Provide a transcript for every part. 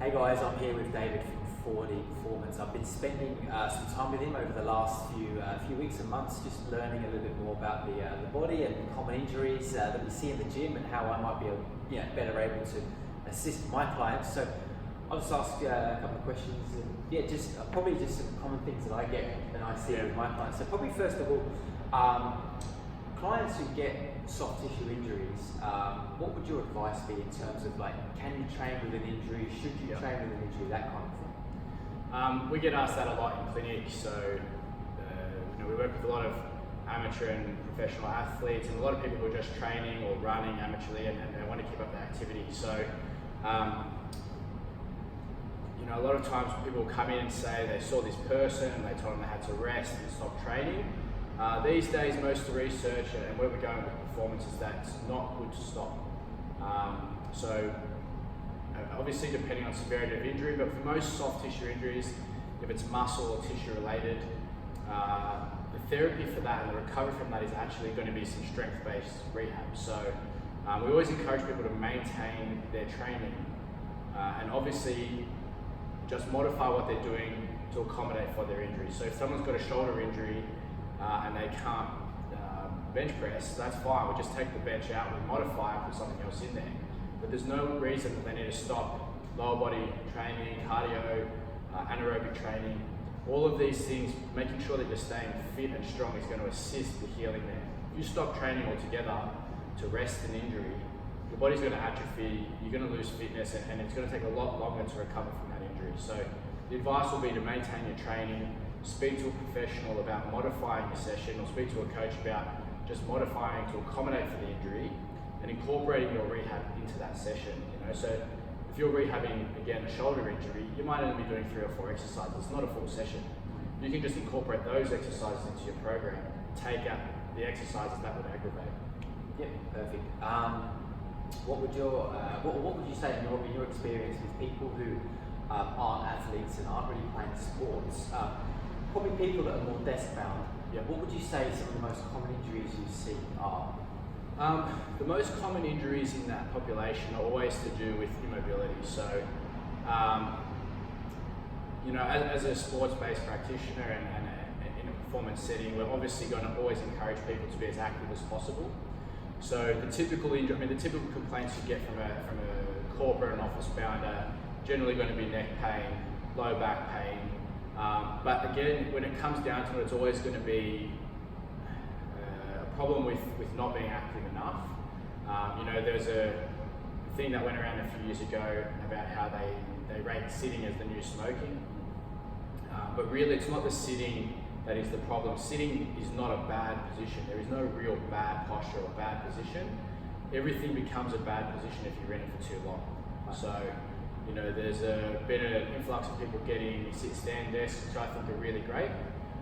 Hey guys, I'm here with David from 4D Performance. I've been spending some time with him over the last few weeks and months, just learning a little bit more about the body and common injuries that we see in the gym and how I might be better able to assist my clients. So I'll just ask a couple of questions and probably just some common things that I get and I see with my clients. So probably first of all, clients who get soft tissue injuries, what would your advice be in terms of can you train with an injury, should you train with an injury, that kind of thing? We get asked that a lot in clinic, so we work with a lot of amateur and professional athletes and a lot of people who are just training or running amateurly and they want to keep up the activity. So a lot of times people come in and say they saw this person and they told them they had to rest and stop training. These days, most of the research and where we're going with performance is that it's not good to stop. Obviously depending on severity of injury, but for most soft tissue injuries, if it's muscle or tissue related, the therapy for that and the recovery from that is actually going to be some strength-based rehab. So we always encourage people to maintain their training and obviously just modify what they're doing to accommodate for their injury. So if someone's got a shoulder injury and they can't bench press, that's fine. We just take the bench out, we modify and put something else in there. But there's no reason that they need to stop lower body training, cardio, anaerobic training. All of these things, making sure that you're staying fit and strong is going to assist the healing there. If you stop training altogether to rest an injury, your body's going to atrophy, you're going to lose fitness, and it's going to take a lot longer to recover from that injury. So the advice will be to maintain your training, speak to a professional about modifying your session, or speak to a coach about just modifying to accommodate for the injury and incorporating your rehab into that session. So if you're rehabbing again a shoulder injury, you might only be doing 3 or 4 exercises. It's not a full session. You can just incorporate those exercises into your program, take out the exercises that would aggravate. Yep, perfect. What would you say in your experience with people who aren't athletes and aren't really playing sports? Probably people that are more desk bound. Yep. What would you say some of the most common injuries you see are? The most common injuries in that population are always to do with immobility. So, as a sports-based practitioner and in a performance setting, we're obviously going to always encourage people to be as active as possible. So the typical complaints you get from a corporate and office bound are generally going to be neck pain, low back pain. But again, when it comes down to it, it's always going to be a problem with not being active enough. There's a thing that went around a few years ago about how they rate sitting as the new smoking. But really, it's not the sitting that is the problem. Sitting is not a bad position. There is no real bad posture or bad position. Everything becomes a bad position if you're in it for too long. So, there's been an influx of people getting sit-stand desks, which I think are really great.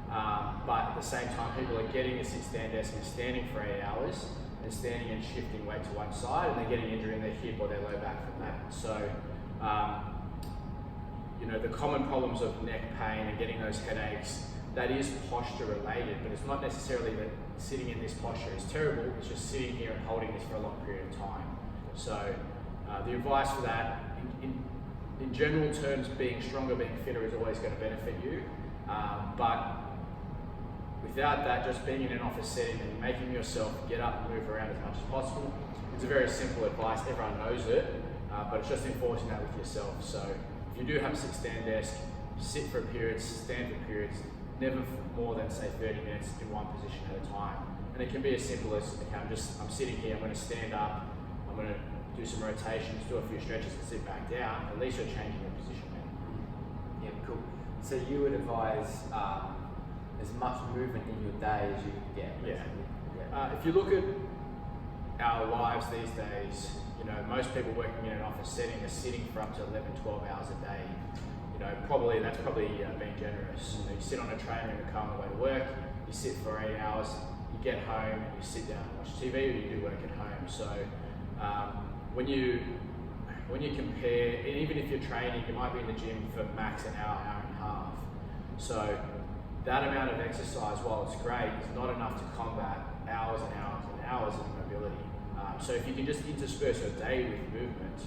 But at the same time, people are getting a sit-stand desk and standing for 8 hours and standing and shifting weight to one side, and they're getting injury in their hip or their low back from that. So, the common problems of neck pain and getting those headaches, that is posture related, but it's not necessarily that sitting in this posture is terrible, it's just sitting here and holding this for a long period of time. So the advice for that, in general terms, being stronger, being fitter is always going to benefit you. But without that, just being in an office setting and making yourself get up and move around as much as possible, it's a very simple advice, everyone knows it, but it's just enforcing that with yourself. So if you do have a sit-stand desk, sit for periods, stand for periods, never more than say 30 minutes in one position at a time. And it can be as simple as, okay, I'm sitting here, I'm going to stand up, I'm going to do some rotations, do a few stretches and sit back down. At least you're changing your position then. Yeah, cool. So you would advise as much movement in your day as you can get? Yeah. If you look at our lives these days, most people working in an office setting are sitting for up to 11, 12 hours a day. That's probably being generous. You sit on a train in the car on the way to work, you sit for 8 hours, you get home, you sit down and watch TV, or you do work at home. So when you compare, and even if you're training, you might be in the gym for max an hour, hour and a half. So that amount of exercise, while it's great, is not enough to combat hours and hours and hours of mobility. So if you can just intersperse your day with movement,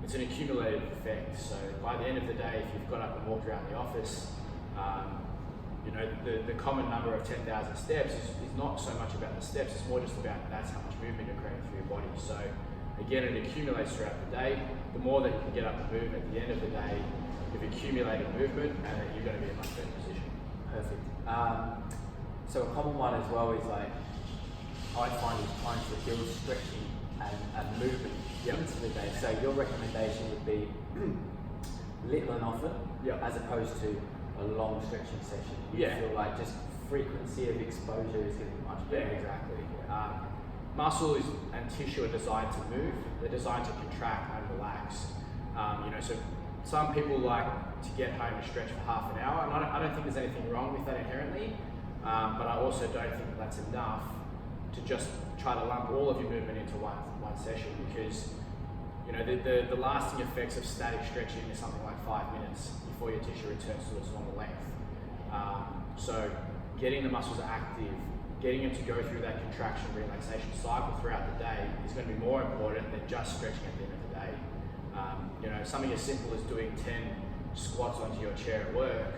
it's an accumulated effect. So by the end of the day, if you've got up and walked around the office, you know, the common number of 10,000 steps is not so much about the steps, it's more just about that's how much movement you're creating through your body. So again, it accumulates throughout the day. The more that you can get up and move, at the end of the day, you've accumulated movement and you're going to be in a much better position. Perfect. So a common one as well is like, I find is trying to build stretching and movement into the day. So your recommendation would be little and often, as opposed to a long stretching session. You feel like just frequency of exposure is going to be much better. Yeah, exactly. Muscle and tissue are designed to move. They're designed to contract and relax. You know, so some people like to get home and stretch for half an hour, and I don't think there's anything wrong with that inherently. But I also don't think that's enough to just try to lump all of your movement into one session, because you know the lasting effects of static stretching is something like 5 minutes before your tissue returns to its normal length. So getting the muscles active, getting them to go through that contraction relaxation cycle throughout the day is going to be more important than just stretching at the end of the day. You know, something as simple as doing 10 squats onto your chair at work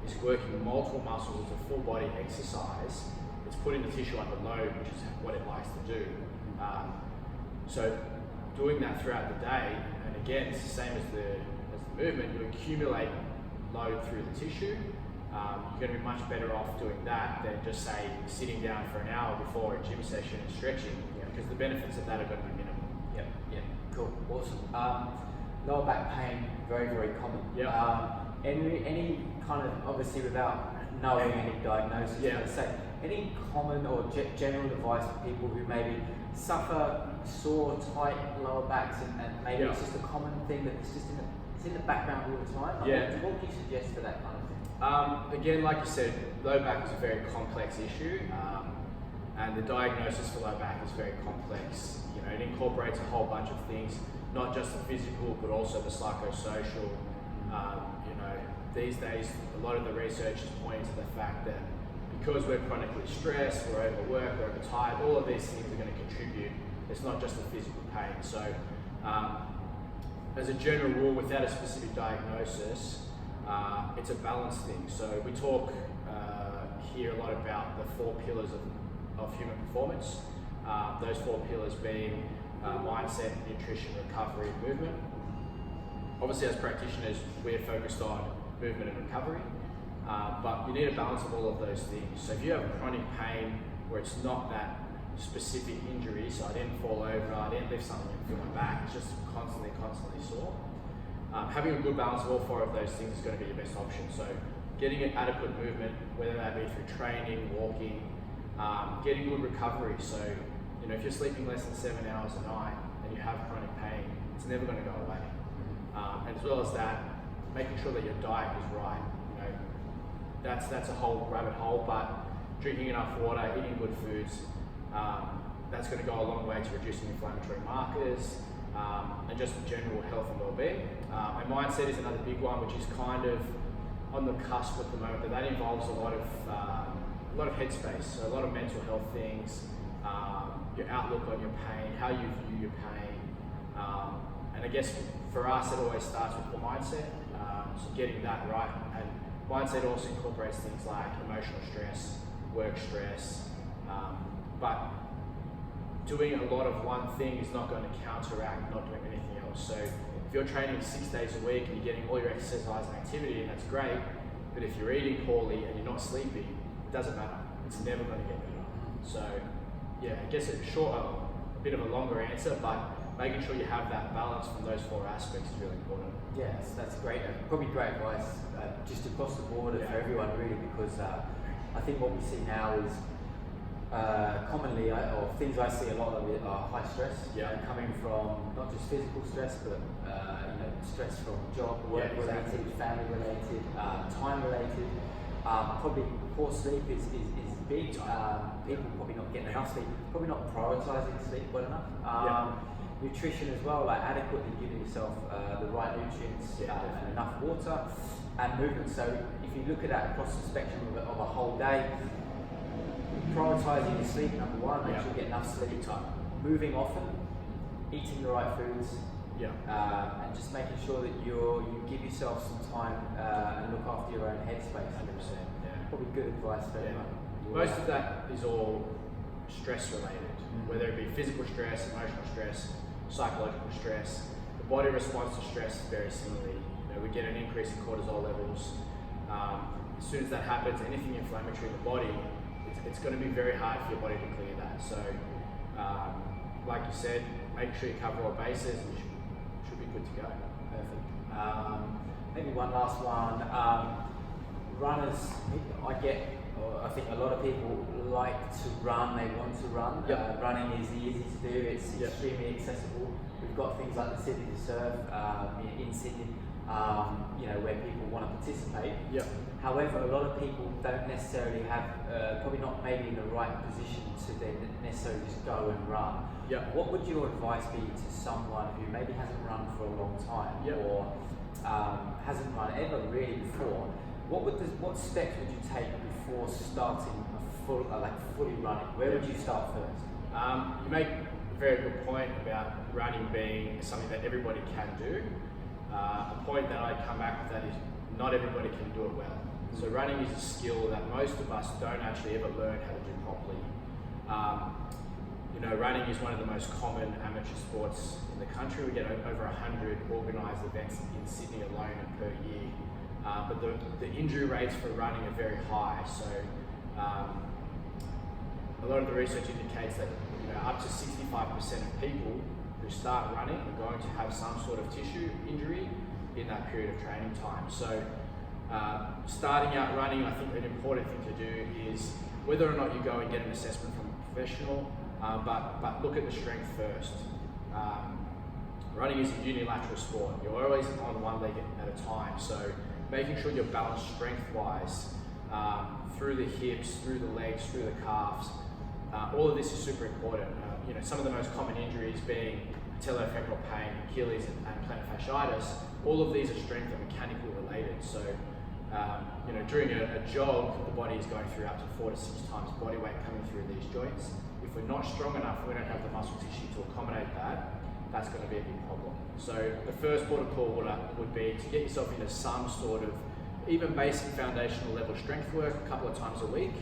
is working multiple muscles. It's a full body exercise. It's putting the tissue under load, which is what it likes to do. So doing that throughout the day, and again, it's the same as the movement, you accumulate load through the tissue. You're going to be much better off doing that than just say sitting down for an hour before a gym session and stretching, because the benefits of that are going to be minimal. Cool, awesome. Lower back pain, very, very common. Any kind of, obviously without knowing any diagnosis, let's say, any common or general advice for people who maybe suffer sore, tight lower backs, and maybe it's just a common thing that it's just in the background all the time? What would you suggest for that kind of thing? Again, like you said, low back is a very complex issue, and the diagnosis for low back is very complex. You know, it incorporates a whole bunch of things, not just the physical, but also the psychosocial. You know, these days, a lot of the research is pointing to the fact that because we're chronically stressed, we're overworked, we're overtired, all of these things are going to contribute. It's not just the physical pain. So, as a general rule, without a specific diagnosis, it's a balance thing. So we talk here a lot about the 4 pillars of human performance. Those 4 pillars being mindset, nutrition, recovery, and movement. Obviously, as practitioners, we're focused on movement and recovery, but you need a balance of all of those things. So if you have chronic pain where it's not that specific injury, so I didn't fall over, I didn't lift something and feel my back, it's just constantly sore. Having a good balance of all 4 of those things is going to be your best option. So getting an adequate movement, whether that be through training, walking, getting good recovery. So, you know, if you're sleeping less than 7 hours a night and you have chronic pain, it's never going to go away. And as well as that, making sure that your diet is right. You know, that's a whole rabbit hole, but drinking enough water, eating good foods, that's going to go a long way to reducing inflammatory markers, and just general health and well-being. And mindset is another big one, which is kind of on the cusp at the moment, but that involves a lot of headspace, so a lot of mental health things, your outlook on your pain, how you view your pain, and I guess for us it always starts with the mindset, so getting that right. And mindset also incorporates things like emotional stress, work stress, but doing a lot of one thing is not going to counteract not doing anything else. So if you're training 6 days a week and you're getting all your exercise and activity, and that's great, but if you're eating poorly and you're not sleeping, it doesn't matter. It's never going to get better. So yeah, I guess it's a bit of a longer answer, but making sure you have that balance from those 4 aspects is really important. Yes, that's great. Probably great advice just across the board for everyone really, because I think what we see now is commonly, or things I see a lot of it are high stress, coming from not just physical stress, but you know, stress from job, work related, family related, time related. Probably poor sleep is big. People probably not getting enough sleep, probably not prioritising sleep well enough. Nutrition as well, like adequately giving yourself the right nutrients and enough water, and movement. So if you look at that across the spectrum of a whole day, prioritising your sleep, number one, make sure you get enough sleep, moving often, eating the right foods, Yeah. And just making sure that you give yourself some time and look after your own headspace. 100%. Yeah. Probably good advice for everyone. Most of that is all stress related, whether it be physical stress, emotional stress, psychological stress. The body responds to stress very similarly. We get an increase in cortisol levels. As soon as that happens, anything inflammatory in the body, it's going to be very hard for your body to clear that. So, like you said, make sure you cover all bases and you should be good to go. Perfect. Maybe one last one. Runners, I think a lot of people like to run, they want to run. Yep. Running is easy to do, it's Yep. extremely accessible. We've got things like the Sydney to Surf in Sydney, where people want to participate. Yep. However, a lot of people don't necessarily have, probably not maybe in the right position to then necessarily just go and run. Yep. What would your advice be to someone who maybe hasn't run for a long time Yep. or hasn't run ever really before? What steps would you take before starting fully running? Where would you start first? You make a very good point about running being something that everybody can do. A point that I come back with that is not everybody can do it well. So running is a skill that most of us don't actually ever learn how to do properly. Running is one of the most common amateur sports in the country. We get over 100 organised events in Sydney alone per year. But the injury rates for running are very high. So a lot of the research indicates that up to 65% of people who start running are going to have some sort of tissue injury in that period of training time. So starting out running, I think an important thing to do is whether or not you go and get an assessment from a professional, but look at the strength first. Running is a unilateral sport. You're always on one leg at a time. So making sure you're balanced strength-wise through the hips, through the legs, through the calves. All of this is super important. Some of the most common injuries being patellofemoral pain, Achilles, and plantar fasciitis. All of these are strength and mechanical related. So, during a jog, the body is going through up to 4 to 6 times body weight coming through these joints. If we're not strong enough, we don't have the muscle tissue to accommodate that. That's going to be a big problem. So the first port of call would be to get yourself into some sort of even basic foundational level strength work a couple of times a week.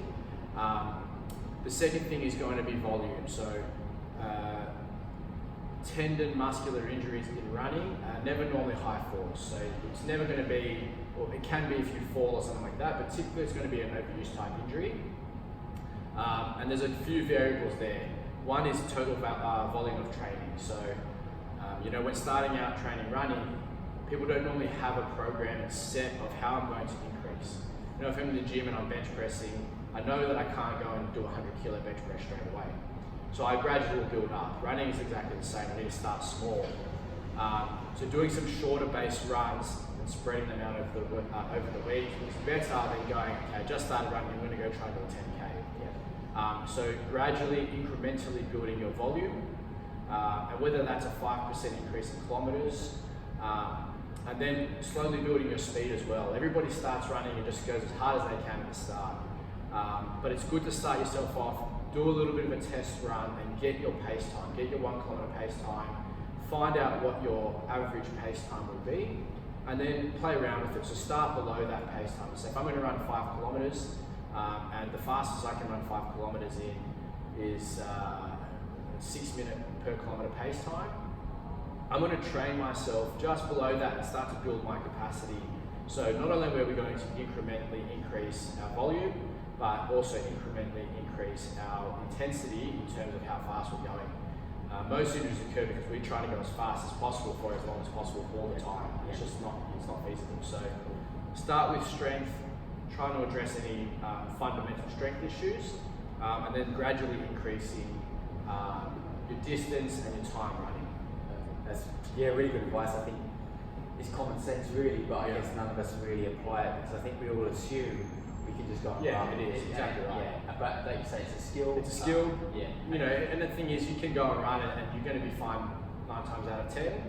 The second thing is going to be volume. So tendon muscular injuries in running are never normally high force. So it's never going to be, or it can be if you fall or something like that, but typically it's going to be an overuse type injury. And there's a few variables there. One is total volume of training. So when starting out training running, people don't normally have a program set of how I'm going to increase. If I'm in the gym and I'm bench pressing, I know that I can't go and do a 100 kilo bench press straight away. So I gradually will build up. Running is exactly the same. I need to start small. So doing some shorter base runs and spreading them out over the week is better than going, okay, I just started running, I'm going to go try and do a 10K. Yeah. So gradually, incrementally building your volume, and whether that's a 5% increase in kilometers, and then slowly building your speed as well. Everybody starts running and just goes as hard as they can at the start. But it's good to start yourself off, do a little bit of a test run and get your pace time, get your 1 kilometer pace time, find out what your average pace time will be, and then play around with it. So start below that pace time. So if I'm going to run 5 kilometers, and the fastest I can run 5 kilometers in is 6 minute per kilometer pace time, I'm going to train myself just below that and start to build my capacity. So not only are we going to incrementally increase our volume, but also incrementally increase our intensity in terms of how fast we're going. Most injuries occur because we try to go as fast as possible for as long as possible all the time. It's just not feasible. So start with strength, trying to address any fundamental strength issues, and then gradually increasing your distance and your time running. That's really good advice. I think it's common sense really, but I guess none of us really apply it because I think we all assume we can just go and run. It is exactly right. Yeah, but like you say, it's a skill. It's a skill. Yeah. And the thing is, you can go and run it, and you're going to be fine 9 times out of 10.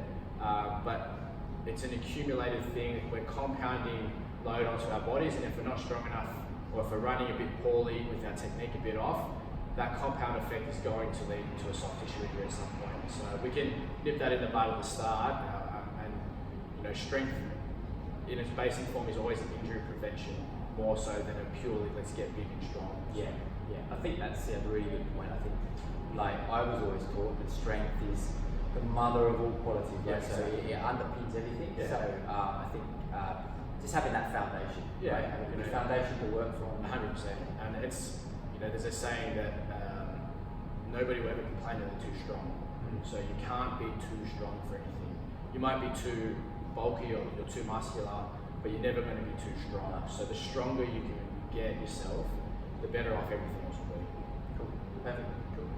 But it's an accumulated thing. We're compounding load onto our bodies, and if we're not strong enough, or if we're running a bit poorly with our technique a bit off, that compound effect is going to lead to a soft tissue injury at some point. So we can nip that in the bud at the start, and strength in its basic form is always an injury prevention, more so than a purely let's get big and strong. Yeah, yeah. I think that's a really good point. I think, like, I was always taught that strength is the mother of all quality. Yeah, So it underpins everything. Yeah. So I think just having that foundation, Yeah, right? Having a foundation to work from. 100%. And it's, there's a saying that nobody will ever complain that they're too strong. So you can't be too strong for anything. You might be too bulky or you're too muscular, but you're never going to be too strong. So the stronger you can get yourself, the better off everything else will be. Cool. Perfect. Cool.